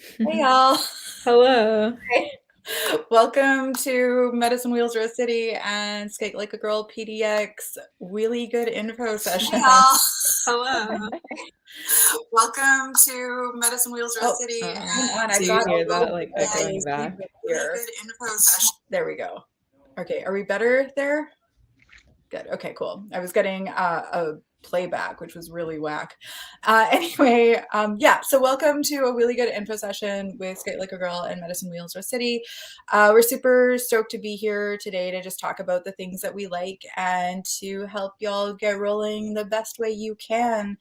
Hey y'all. Hello. Welcome to Medicine Wheels Rose City and Skate Like a Girl PDX really good info session. Hey y'all. Hello. Welcome to Medicine Wheels Rose City Um, hang on, do I've you got a hear little that like bit of echoing back? feedback here. Really good info session. There we go. Okay, are we better there? Good. Okay, cool. I was getting a playback, which was really whack. Yeah, so welcome to a really good info session with Skate Like a Girl and Medicine Wheels Rose City. We're super stoked to be here today to just talk about the things that we like and to help y'all get rolling the best way you can.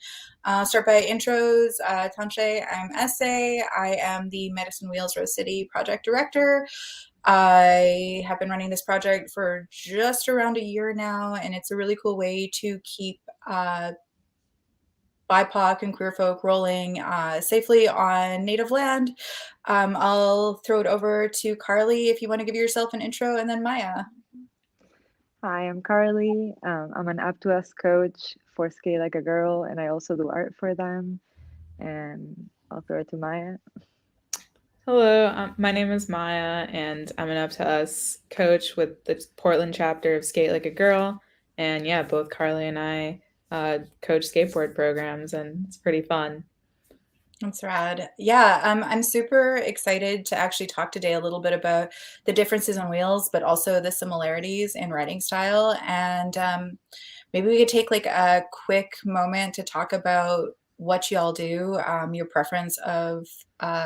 Start by intros. Tanshe, I'm Essay. I am the Medicine Wheels Rose City project director. I have been running this project for just around a year now, and it's a really cool way to keep BIPOC and queer folk rolling safely on Native land. I'll throw it over to Carly if you want to give yourself an intro, and then Maya. Hi, I'm Carly. I'm an Up to Us coach for Skate Like a Girl, and I also do art for them. And I'll throw it to Maya. Hello, my name is Maya, and I'm an Up to Us coach with the Portland chapter of Skate Like a Girl. And yeah, both Carly and I coach skateboard programs, and it's pretty fun. That's rad. Yeah, I'm super excited to actually talk today a little bit about the differences in wheels, but also the similarities in writing style. And maybe we could take like a quick moment to talk about what y'all do, your preference of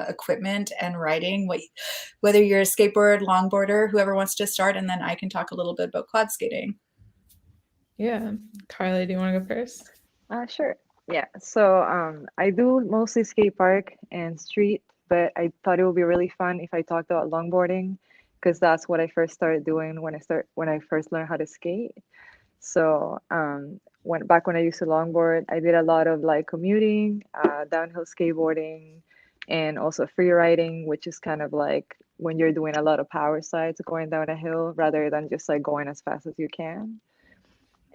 equipment and riding, whether you're a skateboard, longboarder, whoever wants to start, and then I can talk a little bit about quad skating. Yeah. Carly, do you want to go first? Sure. Yeah. So I do mostly skate park and street, but I thought it would be really fun if I talked about longboarding because that's what I first started doing when I first learned how to skate. So when I used to longboard, I did a lot of like commuting, downhill skateboarding, and also free riding, which is kind of like when you're doing a lot of power slides going down a hill rather than just like going as fast as you can.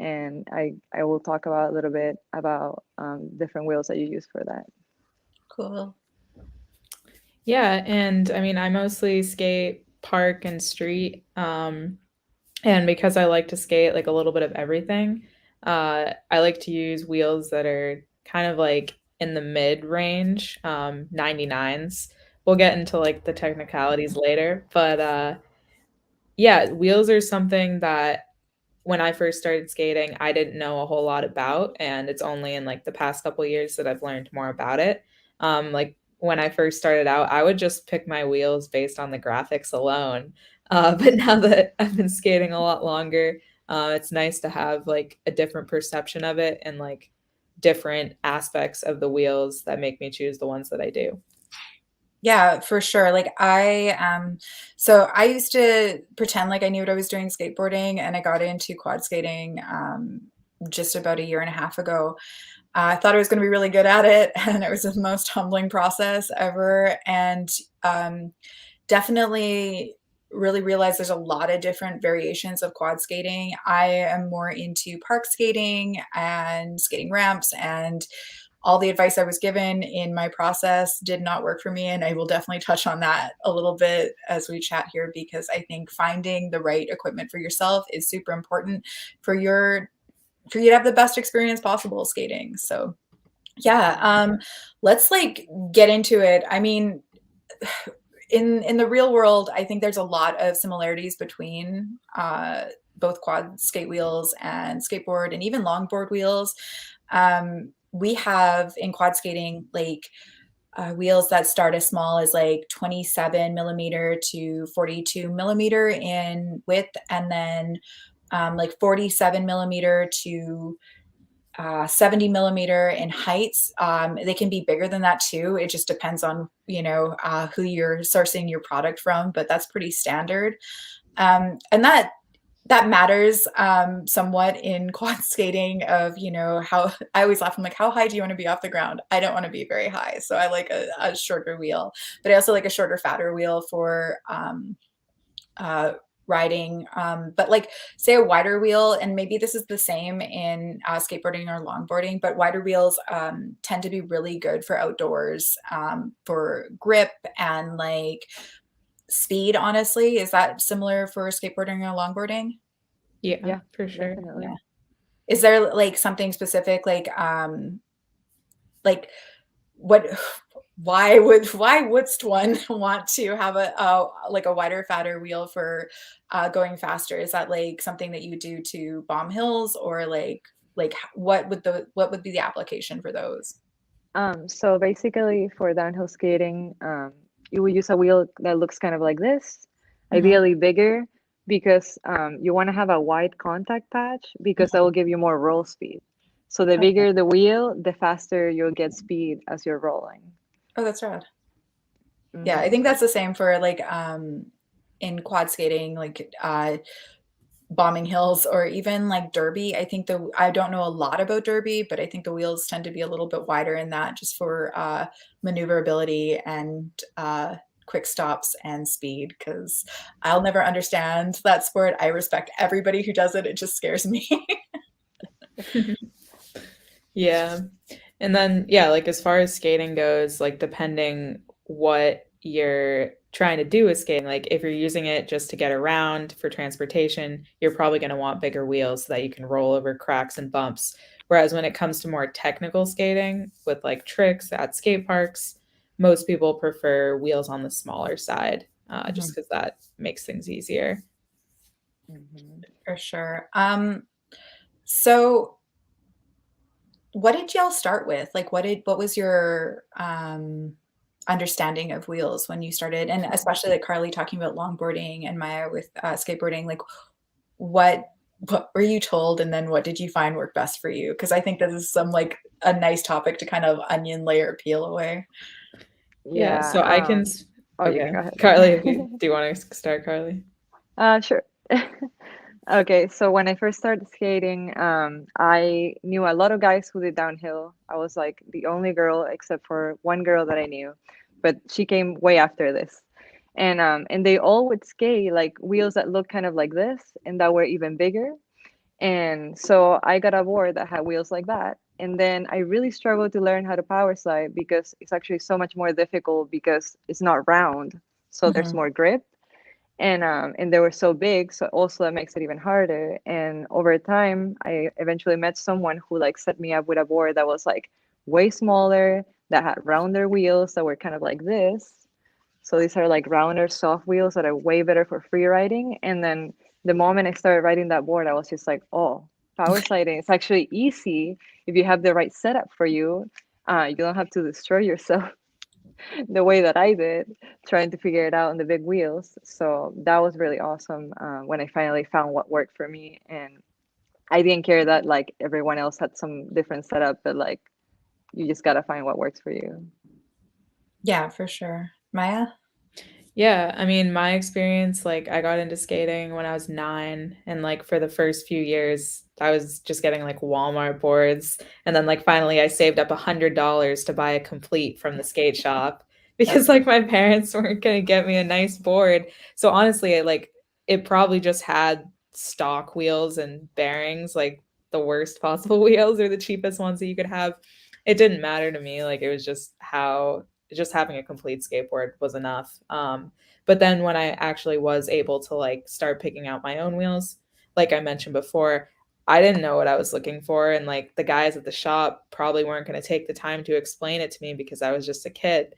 And I will talk about a little bit about different wheels that you use for that. Cool. Yeah, and I mean, I mostly skate park and street. And because I like to skate like a little bit of everything, I like to use wheels that are kind of like in the mid range, 99s. We'll get into like the technicalities later, but yeah, wheels are something that when I first started skating, I didn't know a whole lot about, and it's only in like the past couple years that I've learned more about it. Like when I first started out, I would just pick my wheels based on the graphics alone. But now that I've been skating a lot longer, it's nice to have like a different perception of it and like different aspects of the wheels that make me choose the ones that I do. Yeah, for sure. So I used to pretend like I knew what I was doing skateboarding, and I got into quad skating just about a year and a half ago. I thought I was going to be really good at it, and it was the most humbling process ever. And definitely really realized there's a lot of different variations of quad skating. I am more into park skating and skating ramps, and all the advice I was given in my process did not work for me. And I will definitely touch on that a little bit as we chat here, because I think finding the right equipment for yourself is super important for for you to have the best experience possible skating. So yeah, let's like get into it. I mean, in the real world, I think there's a lot of similarities between both quad skate wheels and skateboard and even longboard wheels. We have in quad skating like wheels that start as small as like 27 millimeter to 42 millimeter in width, and then like 47 millimeter to 70 millimeter in heights. They can be bigger than that too. It just depends on, who you're sourcing your product from, but that's pretty standard. And that matters somewhat in quad skating of, how I always laugh. I'm like, how high do you want to be off the ground? I don't want to be very high. So I like a shorter wheel, but I also like a shorter, fatter wheel for riding. But like, say a wider wheel, and maybe this is the same in skateboarding or longboarding, but wider wheels tend to be really good for outdoors, for grip and like speed, honestly. Is that similar for skateboarding or longboarding? Yeah, Yeah, for sure. Yeah. definitely. Is there like something specific, like what why wouldst one want to have a like a wider, fatter wheel for going faster? Is that like something that you would do to bomb hills, or like what would be the application for those? So basically for downhill skating, you would use a wheel that looks kind of like this, Hmm. ideally bigger, because you want to have a wide contact patch because that will give you more roll speed. So the Okay. bigger the wheel, the faster you'll get speed as you're rolling. Oh, that's rad. Yeah, I Hmm. think that's the same for like in quad skating, like bombing hills, or even like derby. I don't know a lot about derby, but I think the wheels tend to be a little bit wider in that, just for maneuverability and quick stops and speed, because I'll never understand that sport. I respect everybody who does it. It just scares me. Yeah. And then, yeah, like as far as skating goes, like depending what you're trying to do with skating, like if you're using it just to get around for transportation, you're probably going to want bigger wheels so that you can roll over cracks and bumps. Whereas when it comes to more technical skating with like tricks at skate parks, most people prefer wheels on the smaller side, just Mhm. because that makes things easier. Hmm. For sure. So what did y'all start with? Like, what was your understanding of wheels when you started? And especially like Carly talking about longboarding and Maya with skateboarding, like what what were you told, and then what did you find worked best for you? Because I think this is some like a nice topic to kind of onion layer peel away. Yeah, Yeah. so I can. Oh, you can Okay, go Carly, if ahead. you do you want to start, Carly? Sure. Okay, so when I first started skating, I knew a lot of guys who did downhill. I was like the only girl except for one girl that I knew, but she came way after this. And they all would skate like wheels that looked kind of like this and that were even bigger. And so I got a board that had wheels like that. And then I really struggled to learn how to power slide because it's actually so much more difficult because it's not round, so there's Mhm. more grip, and they were so big, so also that makes it even harder. And over time I eventually met someone who like set me up with a board that was like way smaller, that had rounder wheels that were kind of like this. So these are like rounder soft wheels that are way better for free riding. And then the moment I started riding that board, I was just like, oh, power sliding is actually easy if you have the right setup for you. You don't have to destroy yourself the way that I did, trying to figure it out on the big wheels. So that was really awesome when I finally found what worked for me. And I didn't care that like everyone else had some different setup, but like you just gotta find what works for you. Yeah, for sure. Maya? Yeah, I mean, my experience, like, I got into skating when I was 9, and, like, for the first few years, I was just getting, like, Walmart boards, and then, like, finally, I saved up $100 to buy a complete from the skate shop because, That's like, my parents weren't gonna get me a nice board. So, honestly, it probably just had stock wheels and bearings, like, the worst possible wheels or the cheapest ones that you could have. It didn't matter to me, like, it was just having a complete skateboard was enough. But then when I actually was able to like start picking out my own wheels, like I mentioned before, I didn't know what I was looking for, and like the guys at the shop probably weren't going to take the time to explain it to me because I was just a kid,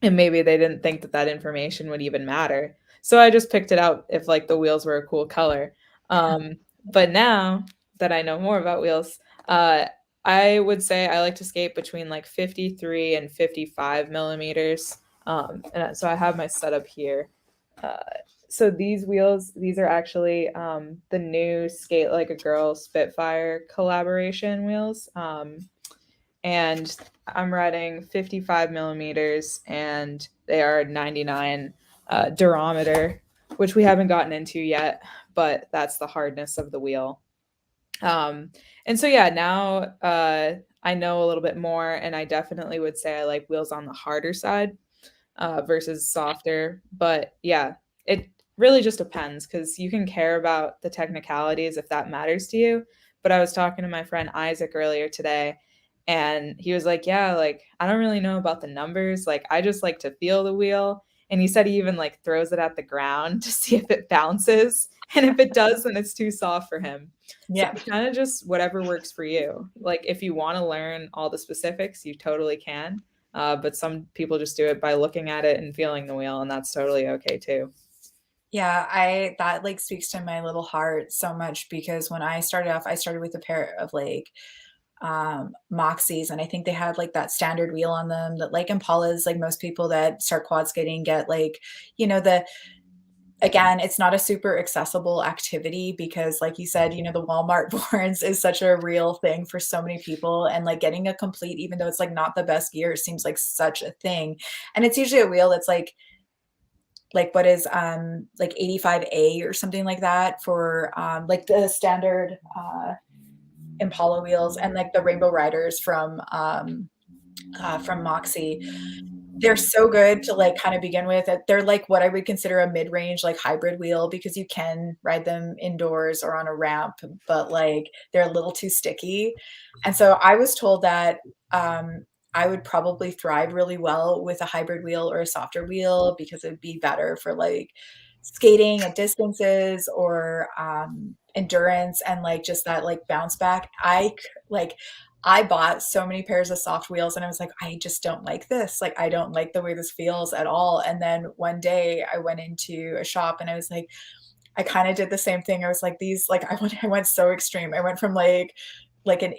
and maybe they didn't think that that information would even matter. So I just picked it out if like the wheels were a cool color. But now that I know more about wheels, uh, I would say I like to skate between like 53 and 55 millimeters. So I have my setup here. Uh, so these wheels, these are actually the new Skate Like a Girl Spitfire collaboration wheels. And I'm riding 55 millimeters, and they are 99 durometer, which we haven't gotten into yet, but that's the hardness of the wheel. And so, yeah, now I know a little bit more, and I definitely would say I like wheels on the harder side versus softer. But yeah, it really just depends, because you can care about the technicalities if that matters to you. But I was talking to my friend Isaac earlier today, and he was like, yeah, like I don't really know about the numbers. Like I just like to feel the wheel. And he said he even like throws it at the ground to see if it bounces. And if it does, then it's too soft for him. So Yeah. it's kind of just whatever works for you. Like if you want to learn all the specifics, you totally can. But some people just do it by looking at it and feeling the wheel, and that's totally okay too. Yeah, I that like speaks to my little heart so much because when I started off, I started with a pair of like Moxies, and I think they had like that standard wheel on them that like Impalas, like most people that start quad skating get like, the again, it's not a super accessible activity because like you said, the Walmart boards is such a real thing for so many people, and like getting a complete, even though it's like not the best gear, seems like such a thing. And it's usually a wheel that's like what is like 85A or something like that for like the standard Impala wheels, and like the Rainbow Riders from Moxie. They're so good to like kind of begin with. They're like what I would consider a mid-range like hybrid wheel because you can ride them indoors or on a ramp, but like they're a little too sticky. And so I was told that I would probably thrive really well with a hybrid wheel or a softer wheel because it would be better for like skating at distances or endurance and like just that like bounce back. Like I bought so many pairs of soft wheels and I was like, I just don't like this. Like, I don't like the way this feels at all. And then one day I went into a shop and I was like, I kind of did the same thing. I was like, these, like, I went so extreme. I went from like an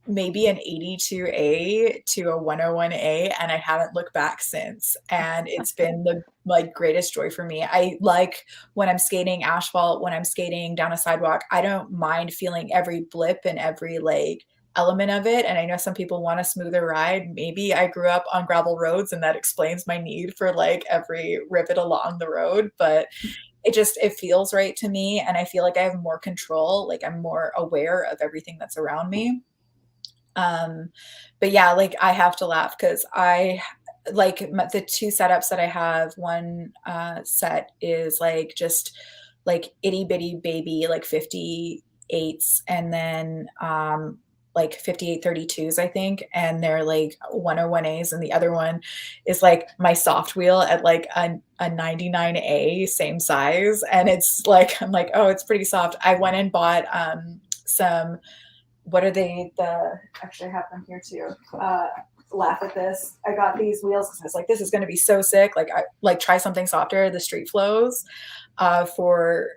maybe an 82A to a 101A, and I haven't looked back since. And it's been the like greatest joy for me. I like when I'm skating asphalt, when I'm skating down a sidewalk, I don't mind feeling every blip and every like element of it. And I know some people want a smoother ride. Maybe I grew up on gravel roads and that explains my need for like every rivet along the road, but it feels right to me, and I feel like I have more control, like I'm more aware of everything that's around me. um, but yeah, like I have to laugh because I like the two setups that I have. One set is like just like itty bitty baby, like 58s, and then like 5832s, I think, and they're like 101As, and the other one is like my soft wheel at like a 99A, same size. And it's like, I'm like, oh, it's pretty soft. I went and bought some, what are they, actually I have them here too. Laugh at this. I got these wheels because I was like, this is going to be so sick. Like I like try something softer, the street flows for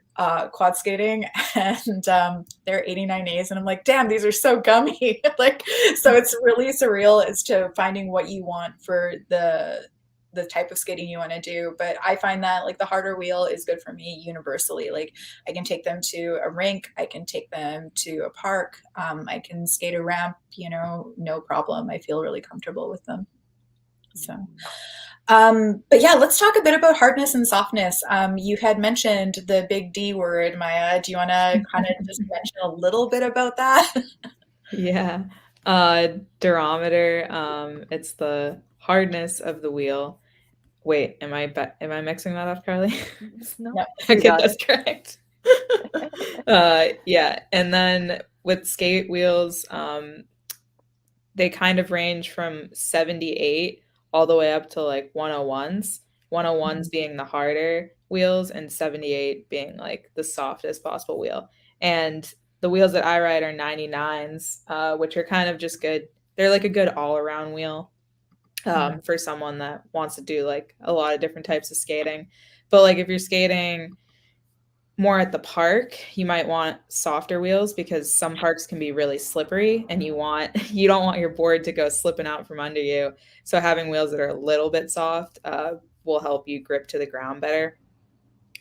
quad skating. And they're 89As, and I'm like, damn, these are so gummy. Like, so it's really surreal as to finding what you want for the type of skating you want to do. But I find that like the harder wheel is good for me universally. Like I can take them to a rink, I can take them to a park, I can skate a ramp, no problem. I feel really comfortable with them. So but yeah, let's talk a bit about hardness and softness. You had mentioned the big D word, Maya. Do you want to kind of just mention a little bit about that? Yeah. Durometer, it's the hardness of the wheel. Wait, am I mixing that up, Carly? No, No. you Okay, got that's it. correct. Yeah, and then with skate wheels, they kind of range from 78 all the way up to like 101s. 101s being the harder wheels and 78 being like the softest possible wheel. And the wheels that I ride are 99s, which are kind of just good. They're like a good all around wheel for someone that wants to do like a lot of different types of skating. But like if you're skating more at the park, you might want softer wheels because some parks can be really slippery and you don't want your board to go slipping out from under you. So having wheels that are a little bit soft will help you grip to the ground better.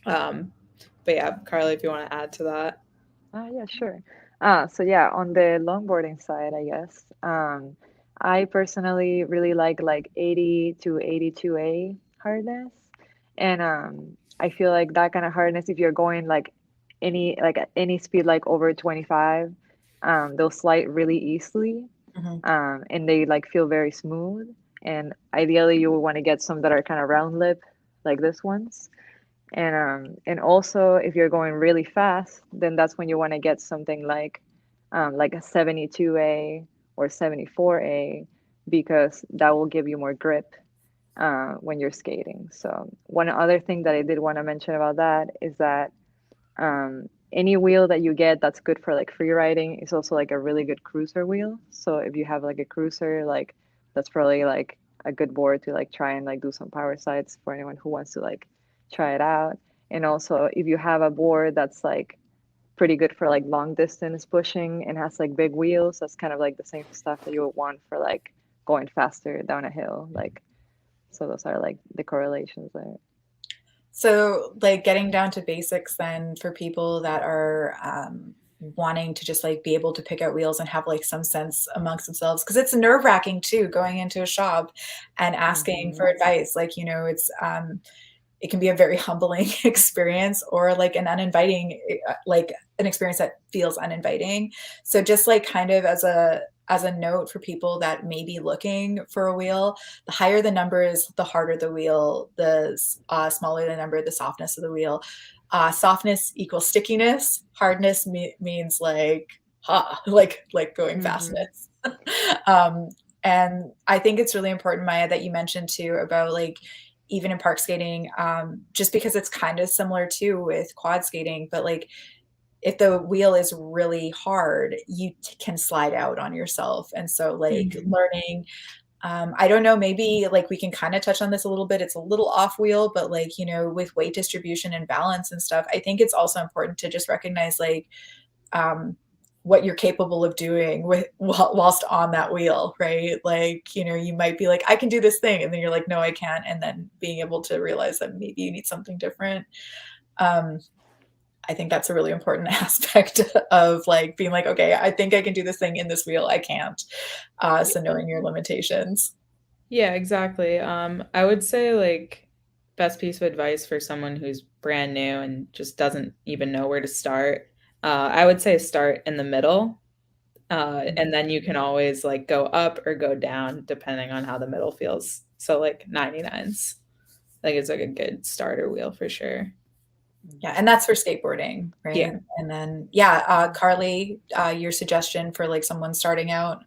Um, but yeah, Carly, if you want to add to that. Yeah, sure. So yeah, on the longboarding side, I guess, I personally really like 80 to 82A hardness. And I feel like that kind of hardness, if you're going like at any speed like over 25, they'll slide really easily. Mhm. And they like feel very smooth. And ideally you will want to get some that are kind of round lip like this ones. And also if you're going really fast, then that's when you want to get something like a 72A or 74A, because that will give you more grip when you're skating. So one other thing that I did want to mention about that is that any wheel that you get that's good for like free riding is also like a really good cruiser wheel. So if you have like a cruiser, like that's probably like a good board to like try and like do some power sides for anyone who wants to like try it out. And also if you have a board that's like pretty good for like long distance pushing and has like big wheels, that's kind of like the same stuff that you would want for like going faster down a hill. Like, so those are like the correlations there. So, like getting down to basics then for people that are wanting to just like be able to pick out wheels and have like some sense amongst themselves, because it's nerve-wracking too going into a shop and asking Mm-hmm. for advice. Like, it's it can be a very humbling experience, or like an uninviting, like an experience that feels uninviting. So just like kind of as a note for people that may be looking for a wheel, the higher the numbers, the harder the wheel, the smaller the number, the softness of the wheel. Softness equals stickiness. Hardness means like like going Mm-hmm. fastness. um, and I think it's really important, Maya, that you mentioned too about like even in park skating, just because it's kind of similar too with quad skating, but like if the wheel is really hard, you can slide out on yourself. And so like Mhm. learning, I don't know, maybe like we can kind of touch on this a little bit. It's a little off wheel, but like, with weight distribution and balance and stuff, I think it's also important to just recognize like um, what you're capable of doing with whilst on that wheel, right? Like, you might be like, I can do this thing, and then you're like, no, I can't, and then being able to realize that maybe you need something different. Um, I think that's a really important aspect of like being like, okay, I think I can do this thing in this wheel, I can't. So knowing your limitations. Yeah, exactly. I would say like best piece of advice for someone who's brand new and just doesn't even know where to start. I would say start in the middle, and then you can always like go up or go down depending on how the middle feels. So like 99s, like it's like a good starter wheel for sure. Yeah, and that's for skateboarding, right? Yeah. And then yeah, Carly, your suggestion for like someone starting out.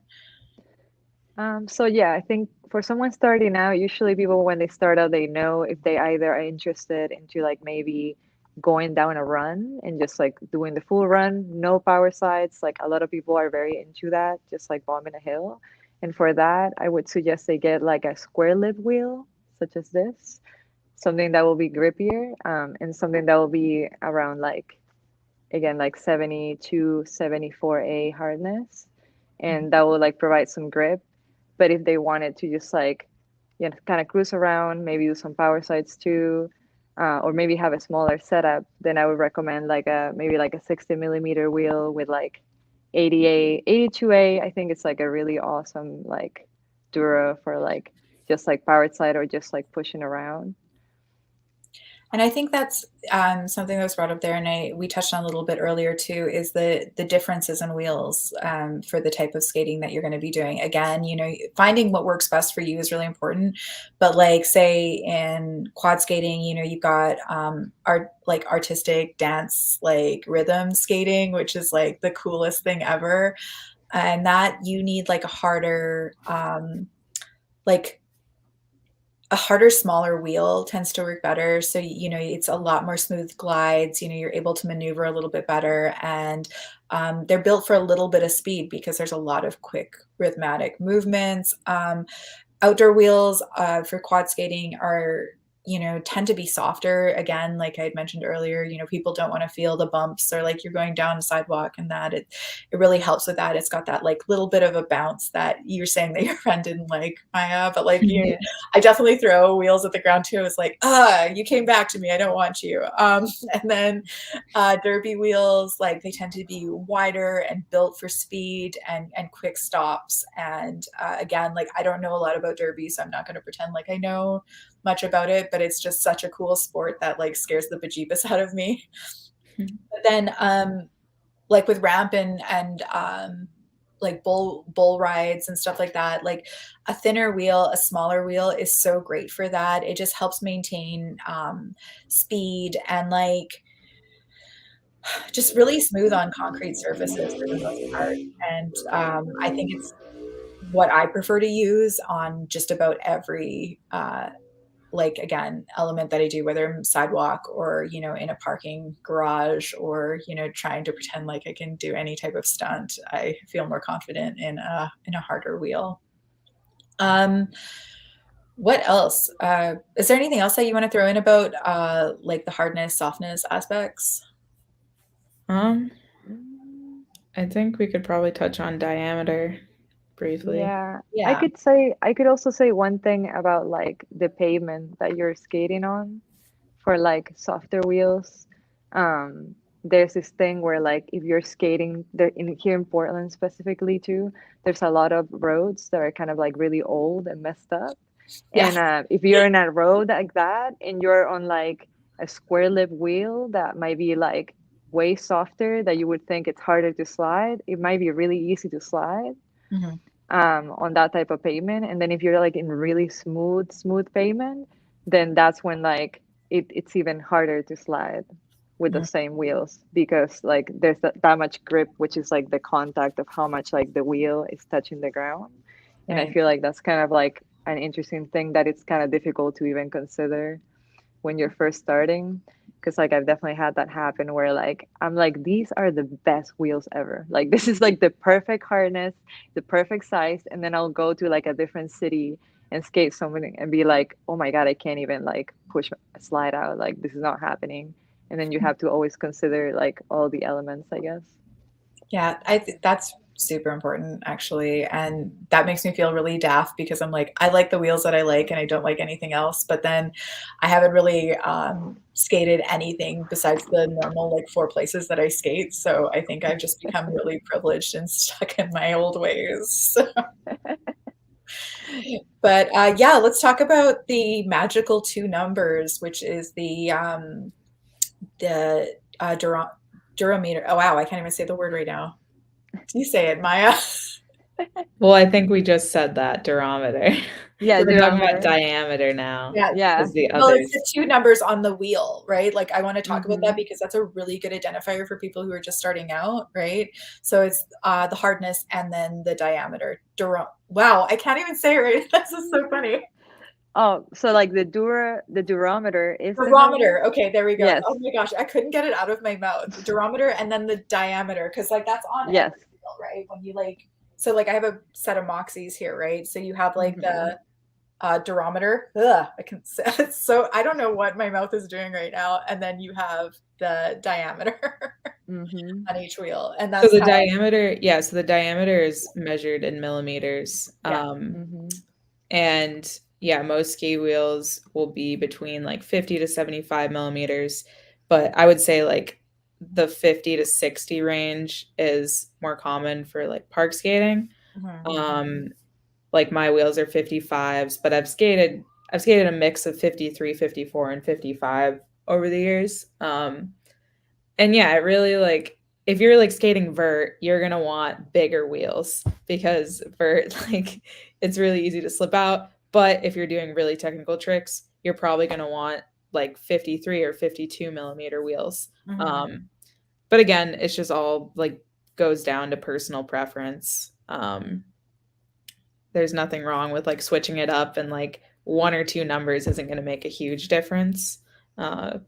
So yeah, I think for someone starting out, usually people when they start out, they know if they either are interested into like maybe going down a run and just like doing the full run, no power sides. Like a lot of people are very into that, just like bombing a hill. And for that, I would suggest they get like a square lip wheel, such as this, something that will be grippier, and something that will be around like again like 72, 74A hardness, and that will like provide some grip. But if they wanted to just like, kind of cruise around, maybe do some power sides too, or maybe have a smaller setup, then I would recommend like a maybe like a 60 millimeter wheel with like 80A, 82A. I think it's like a really awesome like Dura for like just like powered side or just like pushing around. And I think that's something that was brought up there, and we touched on a little bit earlier too, is the differences in wheels for the type of skating that you're going to be doing. Again, finding what works best for you is really important. But like, say in quad skating, you've got like artistic dance, like rhythm skating, which is like the coolest thing ever, and that you need like like a harder, smaller wheel tends to work better. So, it's a lot more smooth glides. You're able to maneuver a little bit better. And they're built for a little bit of speed because there's a lot of quick rhythmic movements. Outdoor wheels for quad skating are, tend to be softer. Again, like I had mentioned earlier, people don't want to feel the bumps or like you're going down a sidewalk, and that it really helps with that. It's got that like little bit of a bounce that you're saying that your friend didn't like, Maya, but like Yeah. I definitely throw wheels at the ground too. It's like, you came back to me. I don't want you. And then derby wheels, like they tend to be wider and built for speed and quick stops. And again, like I don't know a lot about derby, so I'm not going to pretend like I know much about it, but it's just such a cool sport that like scares the bejeebus out of me. But then like with ramp and like bull rides and stuff like that. Like a thinner wheel, a smaller wheel is so great for that. It just helps maintain speed and like just really smooth on concrete surfaces for the most part. And I think it's what I prefer to use on just about every like again element that I do, whether I'm sidewalk or in a parking garage or trying to pretend like I can do any type of stunt. I feel more confident in a harder wheel. Um, what else? Is there anything else that you want to throw in about like the hardness, softness aspects? Um, Mm, I think we could probably touch on diameter briefly. yeah, Yeah. I could also say one thing about like the pavement that you're skating on for like softer wheels. Um, there's this thing where like if you're skating there in here in Portland specifically too, there's a lot of roads that are kind of like really old and messed up. Yeah. And if you're in a road like that and you're on like a square lip wheel that might be like way softer that you would think it's harder to slide, it might be really easy to slide Mhm. on that type of pavement. And then if you're like in really smooth pavement, then that's when like it's even harder to slide with the Mhm. same wheels because like there's that much grip, which is like the contact of how much like the wheel is touching the ground. And I Right. feel like that's kind of like an interesting thing that it's kind of difficult to even consider when you're first starting, because like I've definitely had that happen where like I'm like these are the best wheels ever, like this is like the perfect harness, the perfect size, and then I'll go to like a different city and skate something and be like, oh my god, I can't even like push a slide out, like this is not happening. And then you have to always consider like all the elements, I guess. Yeah, that's super important actually, and that makes me feel really daft because I'm like, I like the wheels that I like, and I don't like anything else. But then I haven't really skated anything besides the normal like four places that I skate. So I think I've just become really privileged and stuck in my old ways. But yeah, let's talk about the magical two numbers, which is the durometer. Oh wow, I can't even say the word right now. Can you say it, Maya? Well, I think we just said that, durometer. Yeah, We're talking about durometer. diameter now, Yeah. Yeah. because the Well, it's the others. two numbers on the wheel, right? Like I want to talk about that Mm-hmm. because that's a really good identifier for people who are just starting out, right? So it's the hardness and then the diameter. Wow, I can't even say it right. This is so funny. Oh, so like the durometer is the number? Durometer. Okay, there we go. Yes. Oh my gosh, I couldn't get it out of my mouth. Durometer and then the diameter, because like that's on every Yes. wheel, right? When you like, so like I have a set of Moxies here, right? So you have like Mm-hmm. the durometer. Ugh, I can say so I don't know what my mouth is doing right now. And then you have the diameter Mm-hmm. on each wheel, and So that's the how. diameter, yeah, so the diameter is measured in millimeters. Yeah. Mm-hmm. And yeah, most ski wheels will be between like 50 to 75 millimeters, but I would say like the 50 to 60 range is more common for like park skating. Mhm. Um, like my wheels are 55s, but I've skated a mix of 53, 54, and 55 over the years. And yeah, it really like if you're like skating vert, you're gonna want bigger wheels because vert like it's really easy to slip out. But if you're doing really technical tricks, you're probably gonna want like 53 or 52 millimeter wheels. Mhm. Um, but again, it's just all like goes down to personal preference. There's nothing wrong with like switching it up, and like one or two numbers isn't going to make a huge difference. Uh,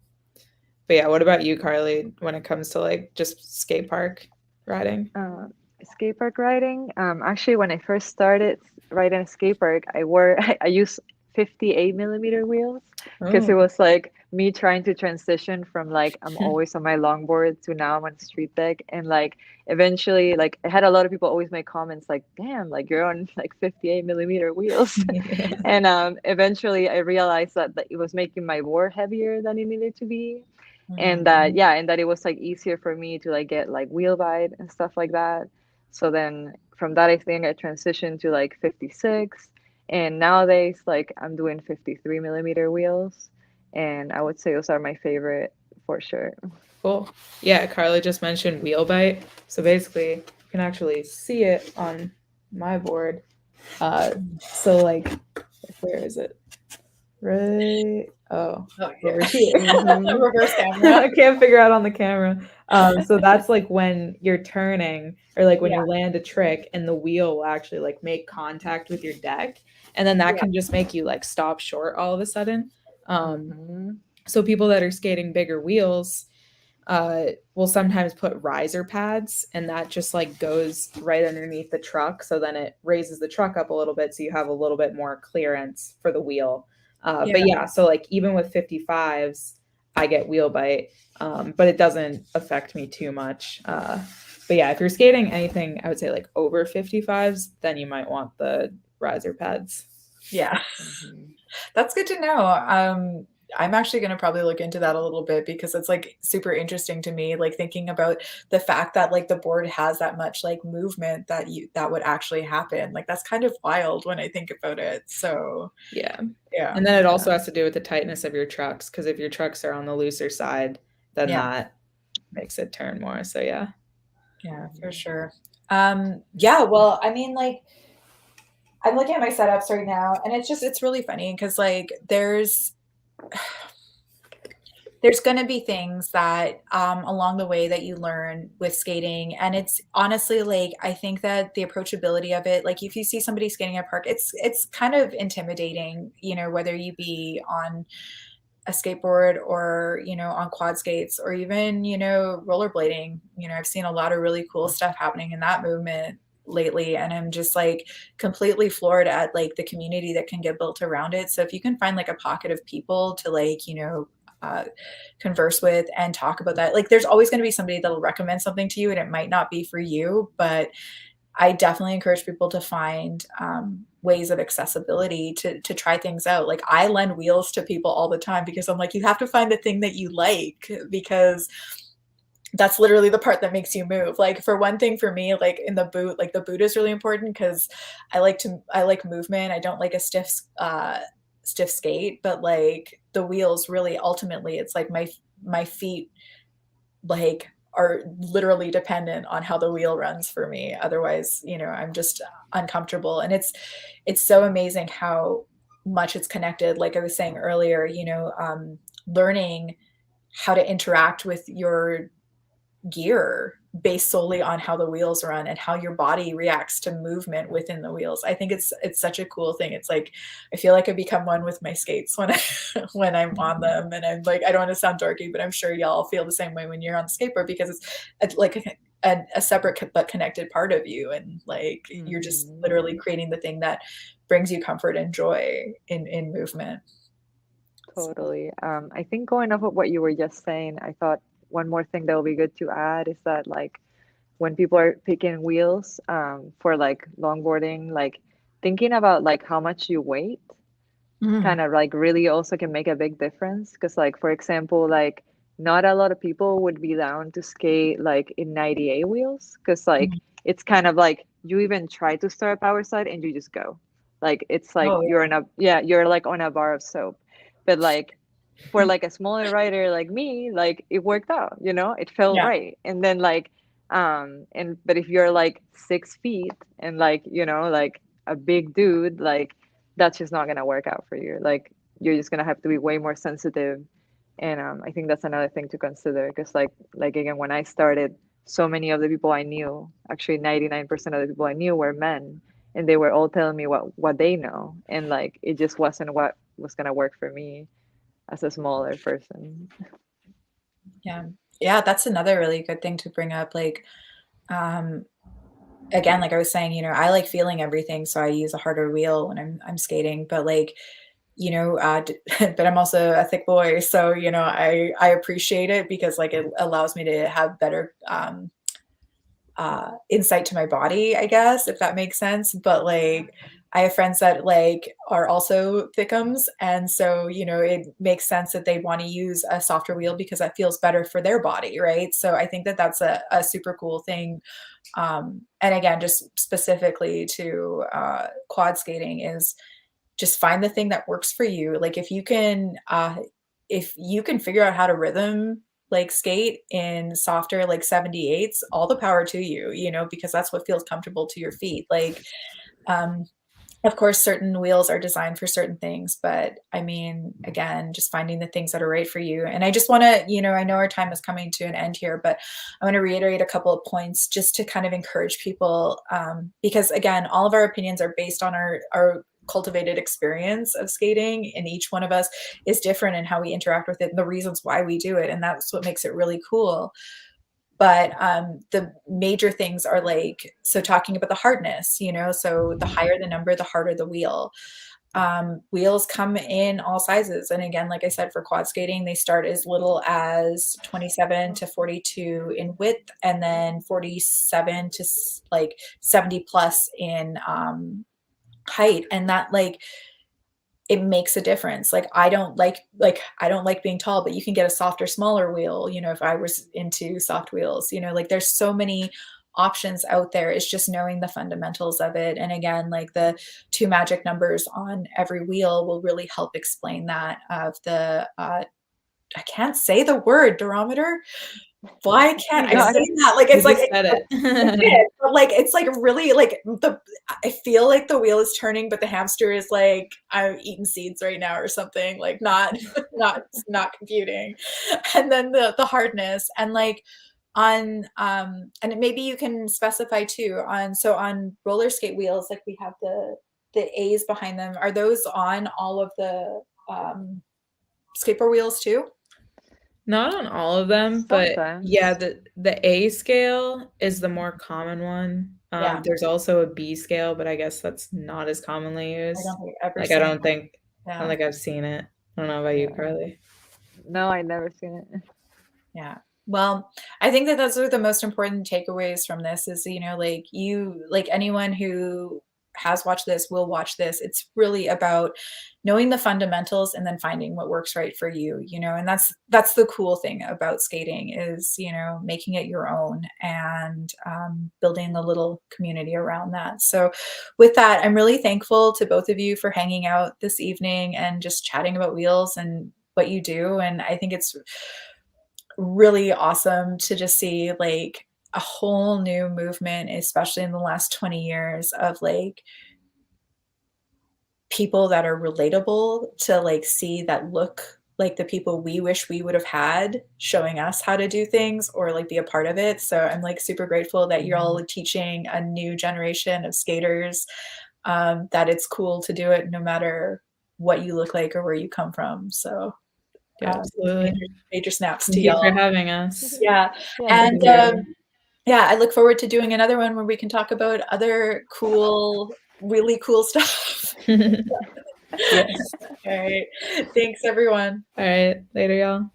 but yeah, what about you, Carly, when it comes to like just skate park riding? Uh, Skate park riding. Actually, when I first started riding a skate park, I wore I used 58 millimeter wheels because Oh. it was like me trying to transition from like I'm always on my longboard to now I'm on street deck, and like eventually like I had a lot of people always make comments like, "Damn, like you're on like 58 millimeter wheels," Yeah. and eventually I realized that it was making my board heavier than it needed to be, and Mhm. that yeah, and that it was like easier for me to like get like wheel bite and stuff like that. So then from that I think I transitioned to like 56, and nowadays like I'm doing 53 millimeter wheels, and I would say those are my favorite for sure. Cool. Yeah, Carly just mentioned wheel bite. So basically, you can actually see it on my board. So like, where is it? Right. Oh, Oh over yeah. here. Mm-hmm. Reverse camera. I can't figure out on the camera. So that's like when you're turning, or like when Yeah. you land a trick and the wheel will actually like make contact with your deck. And then that Yeah. can just make you like stop short all of a sudden. Um, Mm-hmm. so people that are skating bigger wheels will sometimes put riser pads, and that just like goes right underneath the truck. So then it raises the truck up a little bit, so you have a little bit more clearance for the wheel. Yeah. But yeah, so like even with 55s, I get wheel bite, but it doesn't affect me too much. But yeah, if you're skating anything, I would say like over 55s, then you might want the riser pads. Yeah. Mm-hmm. That's good to know. I'm actually going to probably look into that a little bit because it's like super interesting to me, like thinking about the fact that like the board has that much like movement that would actually happen. Like that's kind of wild when I think about it. So, Yeah. yeah. And then it also Yeah. has to do with the tightness of your trucks, because if your trucks are on the looser side, then Yeah. that makes it turn more. So yeah. Yeah, for Mm-hmm. sure. Yeah, well, I mean, like, I'm looking at my setups right now, and it's really funny because like there's going to be things that along the way that you learn with skating, and it's honestly like I think that the approachability of it, like if you see somebody skating at park, it's kind of intimidating, you know, whether you be on a skateboard or on quad skates or even rollerblading. I've seen a lot of really cool stuff happening in that movement lately, and I'm just like completely floored at like the community that can get built around it. So if you can find like a pocket of people to like uh, converse with and talk about that, like there's always going to be somebody that'll recommend something to you and it might not be for you, but I definitely encourage people to find ways of accessibility to try things out. Like I lend wheels to people all the time because I'm like, you have to find the thing that you like, because that's literally the part that makes you move. Like for one thing, for me, like in the boot, like the boot is really important because I like movement. I don't like a stiff skate, but like the wheels really ultimately it's like my feet like are literally dependent on how the wheel runs for me. Otherwise, I'm just uncomfortable. And it's so amazing how much it's connected. Like I was saying earlier, learning how to interact with your gear based solely on how the wheels run and how your body reacts to movement within the wheels. I think it's such a cool thing. It's like I feel like I become one with my skates when I when I'm on them, and I'm like I don't want to sound dorky, but I'm sure y'all feel the same way when you're on the skateboard because it's like a separate but connected part of you, and like you're just Mm-hmm. literally creating the thing that brings you comfort and joy in movement. Totally. I think going off of what you were just saying, I thought one more thing that would be good to add is that like when people are picking wheels for like longboarding, like thinking about like how much you weigh Mm, kind of like really also can make a big difference. Because like for example, like not a lot of people would be down to skate like in 98 wheels because like mm. it's kind of like you even try to start a power slide and you just go. Like it's like Oh you're in a yeah, you're like on a bar of soap. But like for like a smaller rider like me, like it worked out, you know, it felt yeah, right. And then like and but if you're like 6 feet and like, you know, like a big dude, like that's just not gonna work out for you. Like you're just gonna have to be way more sensitive. And I think that's another thing to consider because like again, when I started, so many of the people I knew, actually 99% of the people I knew were men, and they were all telling me what they know, and like it just wasn't what was gonna work for me as a smaller person. yeah, yeah. That's another really good thing to bring up. Like, um, again, like I was saying, I like feeling everything, so I use a harder wheel when I'm skating. But like, but I'm also a thick boy, so I appreciate it because like it allows me to have better insight to my body, I guess, if that makes sense. But like I have friends that like are also thickums, and so it makes sense that they want to use a softer wheel because that feels better for their body, right? So I think that that's a super cool thing. And again, just specifically to quad skating is just find the thing that works for you. Like if you can figure out how to rhythm like skate in softer like 78s, all the power to you, you know, because that's what feels comfortable to your feet. Like, um, of course, certain wheels are designed for certain things, but I mean, again, just finding the things that are right for you. And I just want to, you know, I know our time is coming to an end here, but I want to reiterate a couple of points just to kind of encourage people, because again, all of our opinions are based on our cultivated experience of skating, and each one of us is different in how we interact with it and the reasons why we do it, and that's what makes it really cool. But the major things are like, so talking about the hardness, you know, so the higher the number, the harder the wheel. Wheels come in all sizes. And again, like I said, for quad skating, they start as little as 27 to 42 in width, and then 47 to like 70 plus in height. And that like, it makes a difference. Like I don't like being tall, but you can get a softer, smaller wheel, you know, if I was into soft wheels, you know, like there's so many options out there. It's just knowing the fundamentals of it. And again, like the two magic numbers on every wheel will really help explain that of the I can't say the word durometer. Why can't You I got say it. that? Like You it's like just said it it. did, but like it's like really like the I feel like the wheel is turning, but the hamster is like I'm eating seeds right now or something. Like not not computing. And then the hardness and like on and maybe you can specify too on so on roller skate wheels, like we have the A's behind them. Are those on all of the skateboard wheels too? Not on all of them, but yeah, Sometimes. the A scale is the more common one. Yeah, There's also a B scale, but I guess that's not as commonly I used. don't think I've ever Like I seen don't that. think I don't Yeah. think I've seen it. I don't know about you, Yeah. Carly. No, I never seen it. Yeah. Well, I think that those are the most important takeaways from this is, you know, like you, like anyone who has watched this will watch this. It's really about knowing the fundamentals and then finding what works right for you, you know, and that's the cool thing about skating is, you know, making it your own and building a little community around that. So with that, I'm really thankful to both of you for hanging out this evening and just chatting about wheels and what you do. And I think it's really awesome to just see like a whole new movement, especially in the last 20 years of like people that are relatable to like see that look like the people we wish we would have had showing us how to do things or like be a part of it. So I'm like super grateful that you're all teaching a new generation of skaters that it's cool to do it no matter what you look like or where you come from. So Yeah, absolutely. major snaps to Thank you for y'all. having us. Yeah. Yeah, And thank you. yeah, I look forward to doing another one where we can talk about other cool, really cool stuff. Yes. All right. Thanks, everyone. All right. Later, y'all.